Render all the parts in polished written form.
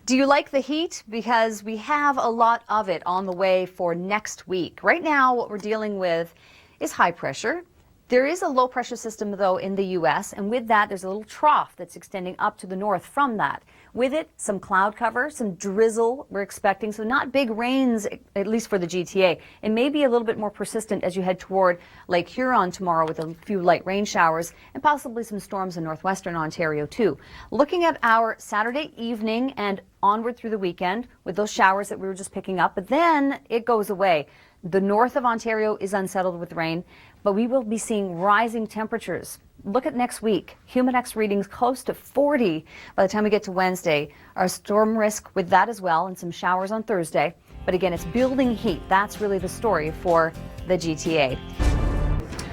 Do you like the heat? Because we have a lot of it on the way for next week. Right now, what we're dealing with is high pressure. There is a low pressure system, though, in the U.S., and with that, there's a little trough that's extending up to the north from that. With it, some cloud cover, some drizzle we're expecting, so not big rains, at least for the GTA. It may be a little bit more persistent as you head toward Lake Huron tomorrow with a few light rain showers and possibly some storms in northwestern Ontario, too. Looking at our Saturday evening and onward through the weekend with those showers that we were just picking up, but then it goes away. The north of Ontario is unsettled with rain, but we will be seeing rising temperatures. Look at next week. Humidex readings close to 40 by the time we get to Wednesday. Our storm risk with that as well, and some showers on Thursday. But again, it's building heat. That's really the story for the GTA.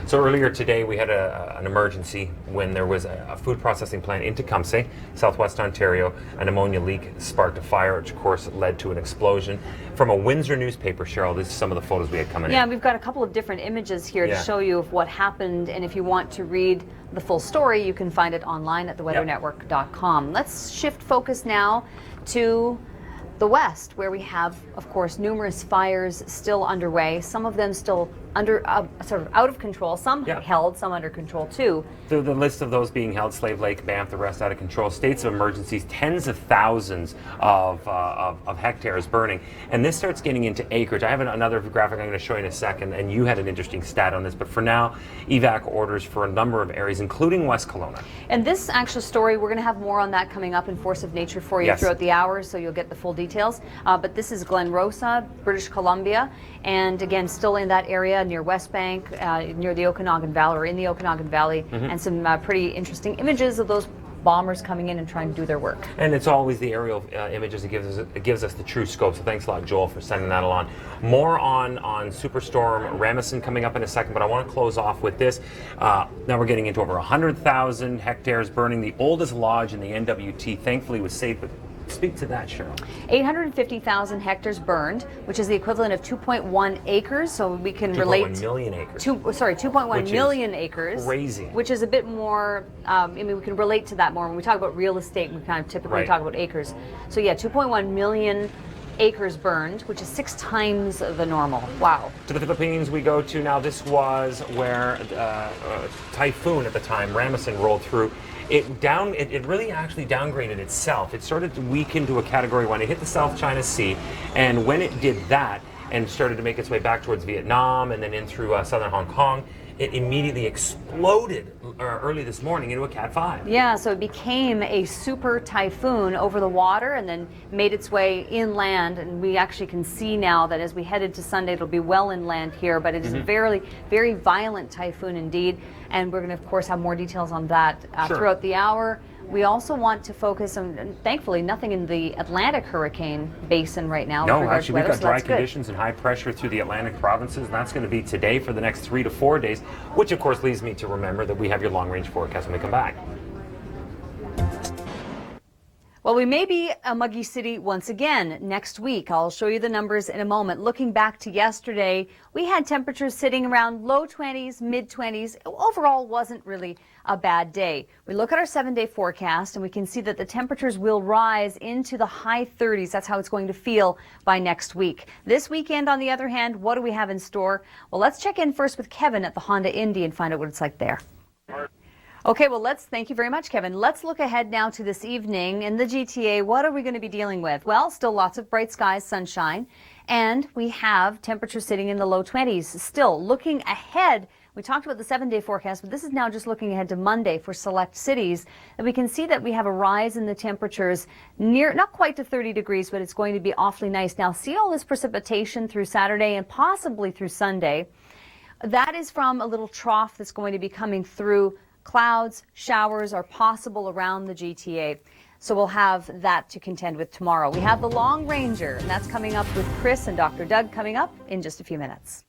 So earlier today we had an emergency when there was a food processing plant in Tecumseh, southwest Ontario. An ammonia leak sparked a fire, which of course led to an explosion. From a Windsor newspaper, Cheryl, these are some of the photos we had coming in. Yeah, we've got a couple of different images here to show you of what happened, and if you want to read the full story, you can find it online at theweathernetwork.com. Let's shift focus now to the west, where we have, of course, numerous fires still underway, some of them still under sort of out of control, some held, some under control too. The list of those being held: Slave Lake, Banff, the rest out of control. States of emergencies, tens of thousands of hectares burning. And this starts getting into acreage. I have another graphic I'm going to show you in a second, and you had an interesting stat on this, but for now, evac orders for a number of areas, including West Kelowna. And this actual story, we're going to have more on that coming up in Force of Nature for you throughout the hour, so you'll get the full details. But this is Glen Rosa, British Columbia, and again, still in that area near West Bank, near the Okanagan Valley, or in the Okanagan Valley, and some pretty interesting images of those bombers coming in and trying to do their work. And it's always the aerial images that gives us the true scope. So thanks a lot, Joel, for sending that along. More on Superstorm Ramison coming up in a second, but I want to close off with this. Now we're getting into over 100,000 hectares burning. The oldest lodge in the NWT, thankfully, was safe. But speak to that, Cheryl. 850,000 hectares burned, which is the equivalent of 2.1 acres. So we can relate. 2.1 million acres. 2.1 million acres. Crazy. Which is a bit more. I mean, we can relate to that more when we talk about real estate. We kind of typically talk about acres. So yeah, 2.1 million acres burned, which is 6 times the normal. Wow. To the Philippines we go to now. This was where typhoon at the time, Ramison, rolled through. It really actually downgraded itself. It started to weaken to a category 1. It hit the South China Sea, and when it did that and started to make its way back towards Vietnam and then in through southern Hong Kong, it immediately exploded early this morning into a Cat 5. Yeah, so it became a super typhoon over the water and then made its way inland. And we actually can see now that as we head into Sunday, it'll be well inland here. But it is a very, very violent typhoon indeed. And we're going to, of course, have more details on that throughout the hour. We also want to focus on, and thankfully, nothing in the Atlantic hurricane basin right now. No, actually, we've got dry conditions and high pressure through the Atlantic provinces, and that's going to be today for the next 3 to 4 days, which, of course, leads me to remember that we have your long-range forecast when we come back. Well, we may be a muggy city once again next week. I'll show you the numbers in a moment. Looking back to yesterday, we had temperatures sitting around low 20s, mid 20s. Overall, wasn't really a bad day. We look at our 7-day forecast and we can see that the temperatures will rise into the high 30s. That's how it's going to feel by next week. This weekend, on the other hand, what do we have in store? Well, let's check in first with Kevin at the Honda Indy and find out what it's like there. Okay, well, thank you very much, Kevin. Let's look ahead now to this evening in the GTA. What are we going to be dealing with? Well, still lots of bright skies, sunshine, and we have temperatures sitting in the low 20s. Still looking ahead, we talked about the 7-day forecast, but this is now just looking ahead to Monday for select cities. And we can see that we have a rise in the temperatures near, not quite to 30 degrees, but it's going to be awfully nice. Now, see all this precipitation through Saturday and possibly through Sunday. That is from a little trough that's going to be coming through. Clouds, showers are possible around the GTA. So we'll have that to contend with tomorrow. We have the Long Ranger, and that's coming up with Chris and Dr. Doug coming up in just a few minutes.